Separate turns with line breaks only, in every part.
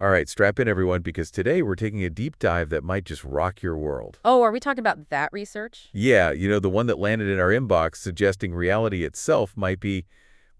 All right, strap in everyone, because today we're taking a deep dive that might just rock your world.
Oh, are we talking about that research?
Yeah, the one that landed in our inbox suggesting reality itself might be,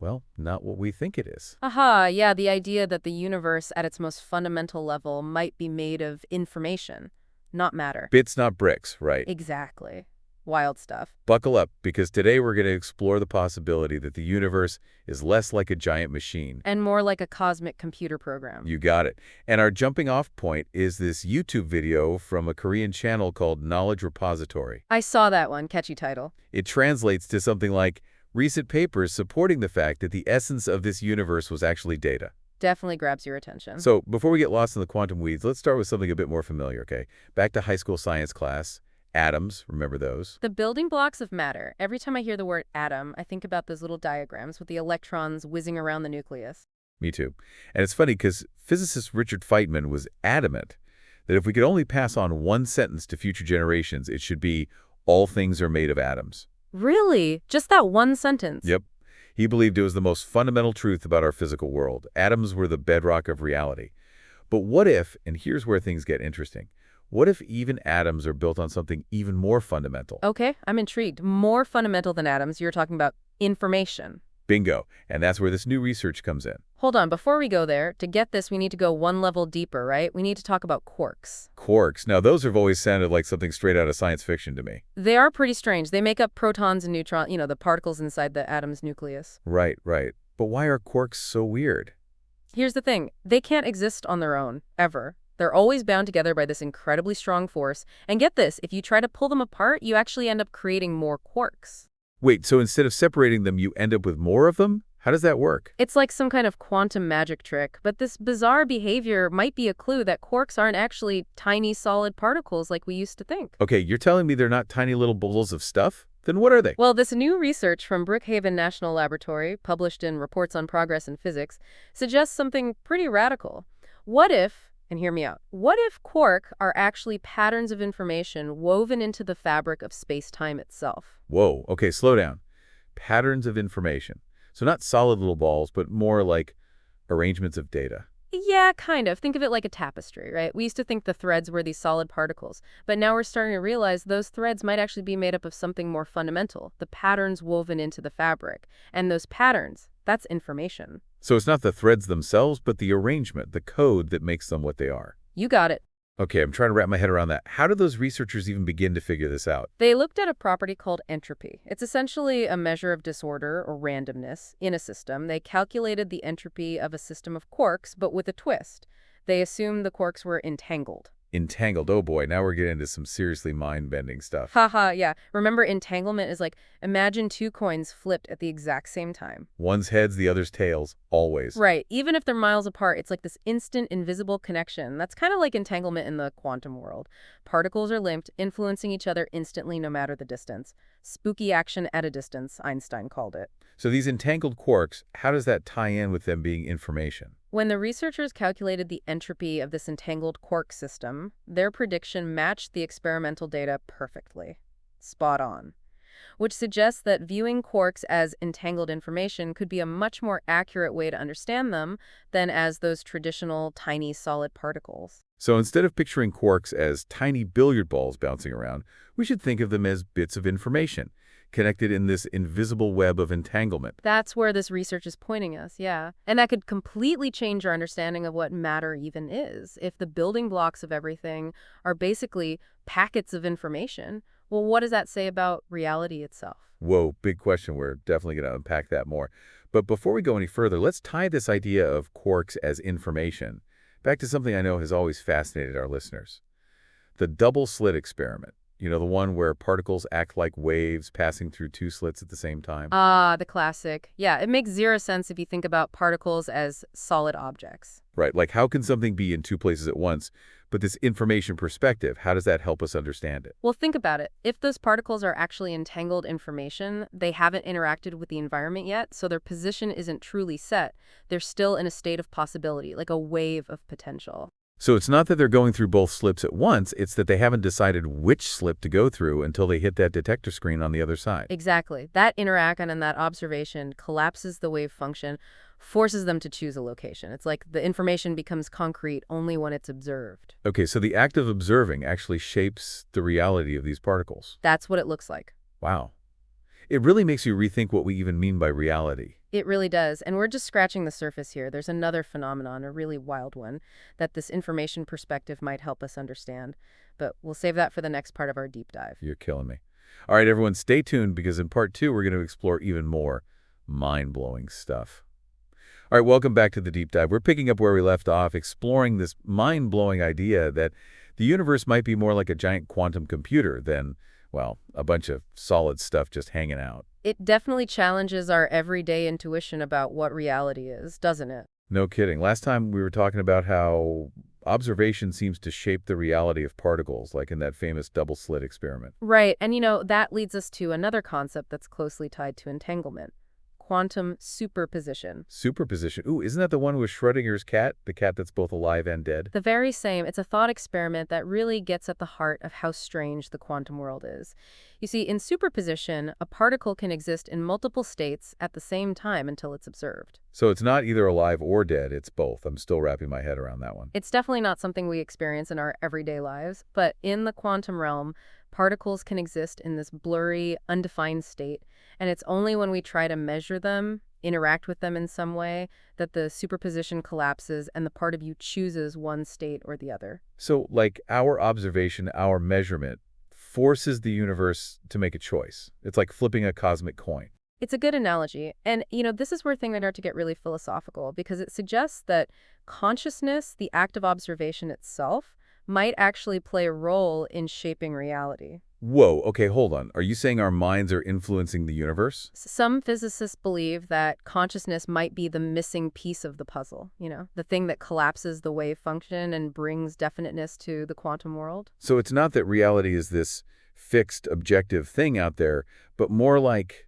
well, not what we think it is.
Aha, yeah, the idea that the universe at its most fundamental level might be made of information, not matter.
Bits, not bricks, right?
Exactly. Wild stuff.
Buckle up, because today we're going to explore the possibility that the universe is less like a giant machine.
And more like a cosmic computer program.
You got it. And our jumping off point is this YouTube video from a Korean channel called Knowledge Repository.
I saw that one, catchy title.
It translates to something like, recent papers supporting the fact that the essence of this universe was actually data.
Definitely grabs your attention.
So before we get lost in the quantum weeds, let's start with something a bit more familiar, okay? Back to high school science class. Atoms, remember those?
The building blocks of matter. Every time I hear the word atom, I think about those little diagrams with the electrons whizzing around the nucleus.
Me too. And it's funny because physicist Richard Feynman was adamant that if we could only pass on one sentence to future generations, it should be, all things are made of atoms.
Really? Just that one sentence?
Yep. He believed it was the most fundamental truth about our physical world. Atoms were the bedrock of reality. But what if, and here's where things get interesting, what if even atoms are built on something even more fundamental?
Okay, I'm intrigued. More fundamental than atoms, you're talking about information.
Bingo. And that's where this new research comes in.
Hold on, before we go there, to get this, we need to go one level deeper, right? We need to talk about quarks.
Quarks. Now, those have always sounded like something straight out of science fiction to me.
They are pretty strange. They make up protons and neutrons, the particles inside the atom's nucleus.
Right, right. But why are quarks so weird?
Here's the thing. They can't exist on their own, ever. They're always bound together by this incredibly strong force. And get this, if you try to pull them apart, you actually end up creating more quarks.
Wait, so instead of separating them, you end up with more of them? How does that work?
It's like some kind of quantum magic trick, but this bizarre behavior might be a clue that quarks aren't actually tiny solid particles like we used to think.
Okay, you're telling me they're not tiny little balls of stuff? Then what are they?
Well, this new research from Brookhaven National Laboratory, published in Reports on Progress in Physics, suggests something pretty radical. What if, and hear me out, what if quark are actually patterns of information woven into the fabric of space-time itself?
Whoa, okay, slow down. Patterns of information. So not solid little balls, but more like arrangements of data.
Yeah, kind of. Think of it like a tapestry, right? We used to think the threads were these solid particles, but now we're starting to realize those threads might actually be made up of something more fundamental, the patterns woven into the fabric. And those patterns, that's information.
So it's not the threads themselves, but the arrangement, the code that makes them what they are.
You got it.
Okay, I'm trying to wrap my head around that. How did those researchers even begin to figure this out?
They looked at a property called entropy. It's essentially a measure of disorder or randomness in a system. They calculated the entropy of a system of quarks, but with a twist. They assumed the quarks were entangled.
Entangled. Oh boy, now we're getting into some seriously mind-bending stuff.
Haha, yeah. Remember, entanglement is like, imagine two coins flipped at the exact same time.
One's heads, the other's tails, always.
Right. Even if they're miles apart, it's like this instant, invisible connection. That's kind of like entanglement in the quantum world. Particles are linked, influencing each other instantly no matter the distance. Spooky action at a distance, Einstein called it.
So these entangled quarks, how does that tie in with them being information?
When the researchers calculated the entropy of this entangled quark system, their prediction matched the experimental data perfectly. Spot on. Which suggests that viewing quarks as entangled information could be a much more accurate way to understand them than as those traditional tiny solid particles.
So instead of picturing quarks as tiny billiard balls bouncing around, we should think of them as bits of information, connected in this invisible web of entanglement.
That's where this research is pointing us, yeah. And that could completely change our understanding of what matter even is. If the building blocks of everything are basically packets of information, well, what does that say about reality itself?
Whoa, big question. We're definitely going to unpack that more. But before we go any further, let's tie this idea of quarks as information back to something I know has always fascinated our listeners. The double slit experiment. The one where particles act like waves passing through two slits at the same time?
Ah, the classic. Yeah, it makes zero sense if you think about particles as solid objects.
Right, like how can something be in two places at once? But this information perspective, how does that help us understand it?
Well, think about it. If those particles are actually entangled information, they haven't interacted with the environment yet, so their position isn't truly set. They're still in a state of possibility, like a wave of potential.
So it's not that they're going through both slips at once, it's that they haven't decided which slip to go through until they hit that detector screen on the other side.
Exactly. That interaction and that observation collapses the wave function, forces them to choose a location. It's like the information becomes concrete only when it's observed.
Okay, so the act of observing actually shapes the reality of these particles.
That's what it looks like.
Wow. It really makes you rethink what we even mean by reality.
It really does. And we're just scratching the surface here. There's another phenomenon, a really wild one, that this information perspective might help us understand. But we'll save that for the next part of our deep dive.
You're killing me. All right, everyone, stay tuned because in part 2, we're going to explore even more mind-blowing stuff. All right, welcome back to the deep dive. We're picking up where we left off, exploring this mind-blowing idea that the universe might be more like a giant quantum computer than, well, a bunch of solid stuff just hanging out.
It definitely challenges our everyday intuition about what reality is, doesn't it?
No kidding. Last time we were talking about how observation seems to shape the reality of particles, like in that famous double-slit experiment.
Right. And that leads us to another concept that's closely tied to entanglement. Quantum superposition.
Superposition. Ooh, isn't that the one with Schrodinger's cat? The cat that's both alive and dead?
The very same. It's a thought experiment that really gets at the heart of how strange the quantum world is. You see, in superposition, a particle can exist in multiple states at the same time until it's observed.
So it's not either alive or dead, it's both. I'm still wrapping my head around that one.
It's definitely not something we experience in our everyday lives, but in the quantum realm, particles can exist in this blurry, undefined state, and it's only when we try to measure them, interact with them in some way, that the superposition collapses and the part of you chooses one state or the other.
So, like our observation, our measurement, forces the universe to make a choice. It's like flipping a cosmic coin.
It's a good analogy. And, this is where things start to get really philosophical because it suggests that consciousness, the act of observation itself, might actually play a role in shaping reality.
Whoa, okay, hold on. Are you saying our minds are influencing the universe?
Some physicists believe that consciousness might be the missing piece of the puzzle, the thing that collapses the wave function and brings definiteness to the quantum world.
So it's not that reality is this fixed, objective thing out there, but more like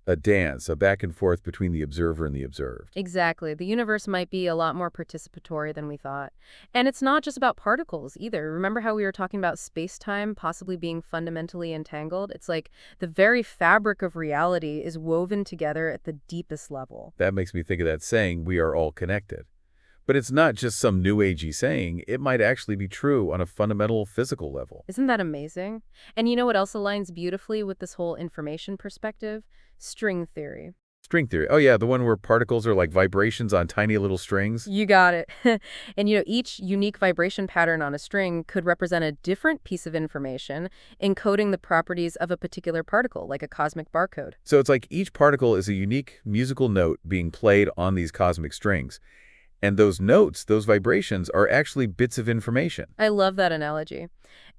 a dance, a back and forth between the observer and the observed.
Exactly. The universe might be a lot more participatory than we thought. And it's not just about particles either. Remember how we were talking about space-time possibly being fundamentally entangled? It's like the very fabric of reality is woven together at the deepest level.
That makes me think of that saying, we are all connected. But it's not just some new agey saying. It might actually be true on a fundamental physical level.
Isn't that amazing? And you know what else aligns beautifully with this whole information perspective? String theory.
String theory. Oh, yeah, the one where particles are like vibrations on tiny little strings.
You got it. And each unique vibration pattern on a string could represent a different piece of information, encoding the properties of a particular particle, like a cosmic barcode.
So it's like each particle is a unique musical note being played on these cosmic strings. And those notes, those vibrations, are actually bits of information.
I love that analogy.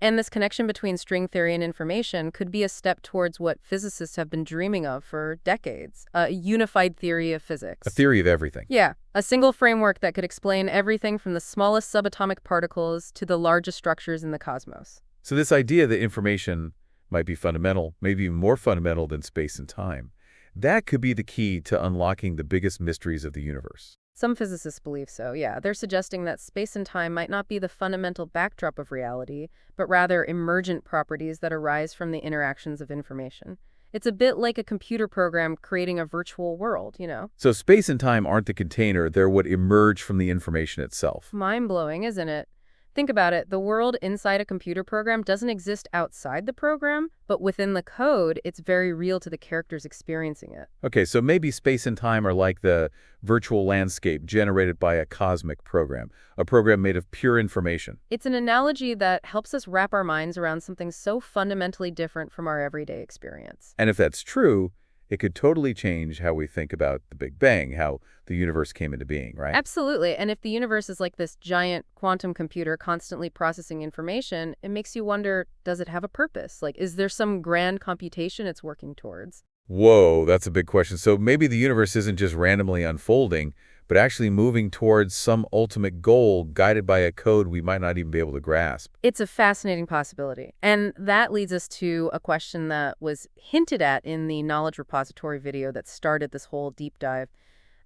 And this connection between string theory and information could be a step towards what physicists have been dreaming of for decades, a unified theory of physics.
A theory of everything.
Yeah, a single framework that could explain everything from the smallest subatomic particles to the largest structures in the cosmos.
So this idea that information might be fundamental, maybe even more fundamental than space and time, that could be the key to unlocking the biggest mysteries of the universe.
Some physicists believe so, yeah. They're suggesting that space and time might not be the fundamental backdrop of reality, but rather emergent properties that arise from the interactions of information. It's a bit like a computer program creating a virtual world,
So space and time aren't the container, they're what emerge from the information itself.
Mind-blowing, isn't it? Think about it. The world inside a computer program doesn't exist outside the program, but within the code, it's very real to the characters experiencing it.
Okay, so maybe space and time are like the virtual landscape generated by a cosmic program, a program made of pure information.
It's an analogy that helps us wrap our minds around something so fundamentally different from our everyday experience.
And if that's true, it could totally change how we think about the Big Bang, how the universe came into being, right?
Absolutely. And if the universe is like this giant quantum computer constantly processing information, it makes you wonder, does it have a purpose? Like, is there some grand computation it's working towards?
Whoa, that's a big question. So maybe the universe isn't just randomly unfolding, but actually moving towards some ultimate goal guided by a code we might not even be able to grasp.
It's a fascinating possibility. And that leads us to a question that was hinted at in the knowledge repository video that started this whole deep dive,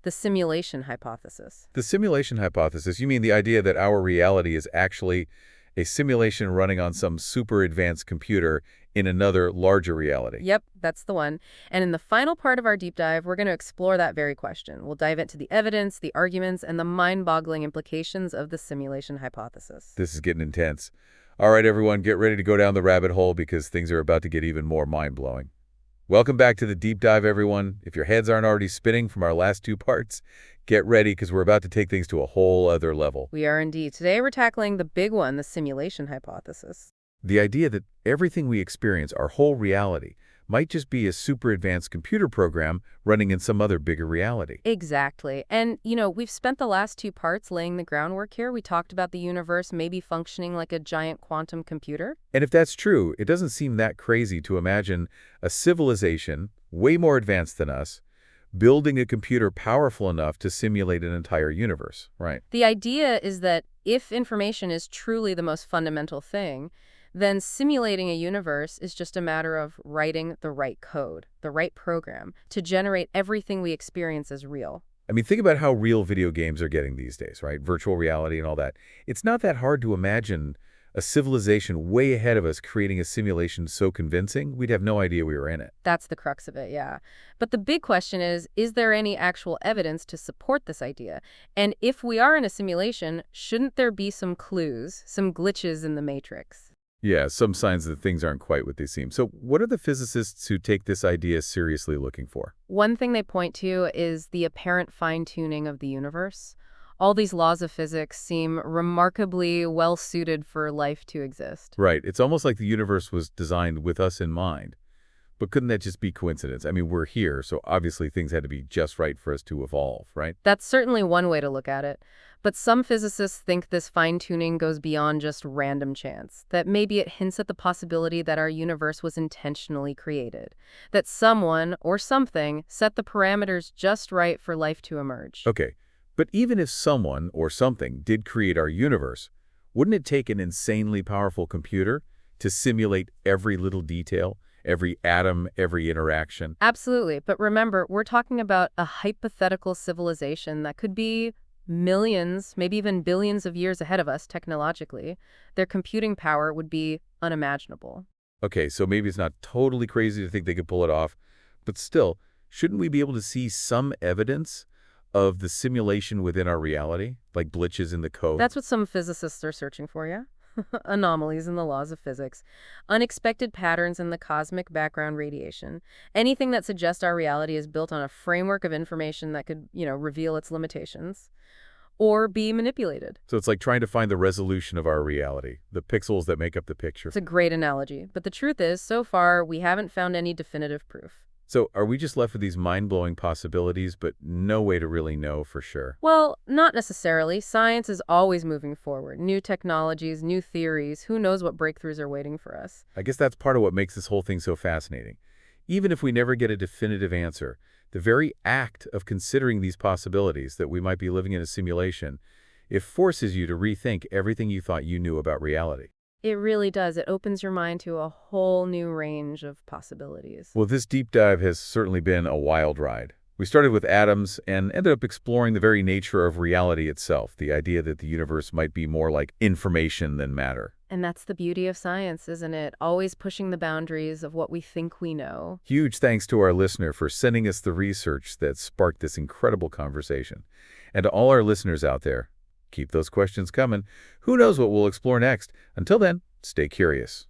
the simulation hypothesis.
The simulation hypothesis, you mean the idea that our reality is actually a simulation running on some super advanced computer in another, larger reality.
Yep, that's the one. And in the final part of our deep dive, we're going to explore that very question. We'll dive into the evidence, the arguments, and the mind-boggling implications of the simulation hypothesis.
This is getting intense. All right, everyone, get ready to go down the rabbit hole because things are about to get even more mind-blowing. Welcome back to the deep dive, everyone. If your heads aren't already spinning from our last two parts, get ready because we're about to take things to a whole other level.
We are indeed. Today we're tackling the big one, the simulation hypothesis.
The idea that everything we experience, our whole reality, might just be a super advanced computer program running in some other bigger reality.
Exactly. And, we've spent the last two parts laying the groundwork here. We talked about the universe maybe functioning like a giant quantum computer.
And if that's true, it doesn't seem that crazy to imagine a civilization way more advanced than us building a computer powerful enough to simulate an entire universe, right?
The idea is that if information is truly the most fundamental thing, then simulating a universe is just a matter of writing the right code, the right program, to generate everything we experience as real.
I mean, think about how real video games are getting these days, right? Virtual reality and all that. It's not that hard to imagine a civilization way ahead of us creating a simulation so convincing, we'd have no idea we were in it.
That's the crux of it, yeah. But the big question is there any actual evidence to support this idea? And if we are in a simulation, shouldn't there be some clues, some glitches in the matrix?
Yeah, some signs that things aren't quite what they seem. So what are the physicists who take this idea seriously looking for?
One thing they point to is the apparent fine-tuning of the universe. All these laws of physics seem remarkably well-suited for life to exist.
Right. It's almost like the universe was designed with us in mind. But couldn't that just be coincidence? I mean, we're here, so obviously things had to be just right for us to evolve, right?
That's certainly one way to look at it. But some physicists think this fine-tuning goes beyond just random chance, that maybe it hints at the possibility that our universe was intentionally created, that someone or something set the parameters just right for life to emerge.
Okay, but even if someone or something did create our universe, wouldn't it take an insanely powerful computer to simulate every little detail, every atom, every interaction?
Absolutely. But remember, we're talking about a hypothetical civilization that could be millions, maybe even billions of years ahead of us technologically. Their computing power would be unimaginable.
Okay, so maybe it's not totally crazy to think they could pull it off, but still, shouldn't we be able to see some evidence of the simulation within our reality, like glitches in the code?
That's what some physicists are searching for, yeah? Anomalies in the laws of physics, unexpected patterns in the cosmic background radiation, anything that suggests our reality is built on a framework of information that could, reveal its limitations or be manipulated.
So it's like trying to find the resolution of our reality, the pixels that make up the picture.
It's a great analogy, but the truth is, so far, we haven't found any definitive proof.
So are we just left with these mind-blowing possibilities, but no way to really know for sure?
Well, not necessarily. Science is always moving forward. New technologies, new theories. Who knows what breakthroughs are waiting for us?
I guess that's part of what makes this whole thing so fascinating. Even if we never get a definitive answer, the very act of considering these possibilities that we might be living in a simulation, it forces you to rethink everything you thought you knew about reality.
It really does. It opens your mind to a whole new range of possibilities.
Well, this deep dive has certainly been a wild ride. We started with atoms and ended up exploring the very nature of reality itself, the idea that the universe might be more like information than matter.
And that's the beauty of science, isn't it? Always pushing the boundaries of what we think we know.
Huge thanks to our listener for sending us the research that sparked this incredible conversation. And to all our listeners out there, keep those questions coming. Who knows what we'll explore next? Until then, stay curious.